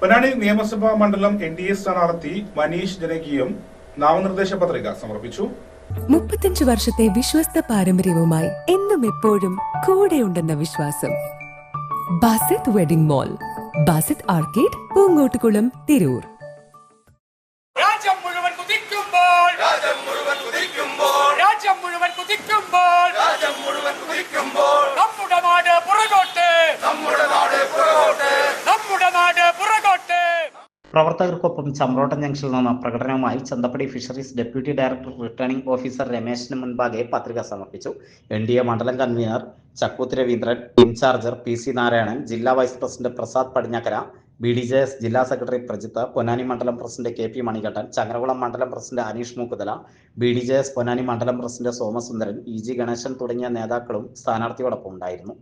പൊന്നാനി നിയമസഭാ മണ്ഡലം NDA സ്ഥാനാർത്ഥി മനീഷ് ജനകീയം നാമനിർദ്ദേശ പത്രിക സമർപ്പിച്ചു. 35 വർഷത്തെ വിശ്വസ്ത പാരമ്പര്യവുമായി എന്നും എപ്പോഴും കൂടെയുണ്ടെന്ന വിശ്വാസം. Basith wedding mall, Basith arcade, Poonkottukulam, Tirur. രാജ്യം മുഴുവൻ കുതിക്കുമ്പോൾ നമ്മുടെ നാട് പുറകോട്ട്. പ്രവർത്തകർക്കൊപ്പം ചമ്രോട്ടം ജംഗ്ഷനിൽ നിന്ന് പ്രകടനവുമായി Chanthappadi fisheries deputy director returning officer രമേശിന് മുൻപാകെ പത്രിക സമർപ്പിച്ചു. NDA മണ്ഡലം convener Chakkooth Raveendran, in charge PC Narayanan, ജില്ലാ vice president Prasad Padinjakkara, BDJS ജില്ലാ സെക്രട്ടറി പ്രജിത്ത്, പൊന്നാനി മണ്ഡലം പ്രസിഡന്റ് KP മണികണ്ഠൻ, ചങ്ങരകുളം മണ്ഡലം പ്രസിഡന്റ് അനീഷ് മൂക്കുതല, BDJS പൊന്നാനി മണ്ഡലം പ്രസിഡന്റ് സോമസുന്ദരൻ, EG ഗണേശൻ തുടങ്ങിയ നേതാക്കളും സ്ഥാനാർത്ഥിയോടൊപ്പം ഉണ്ടായിരുന്നു.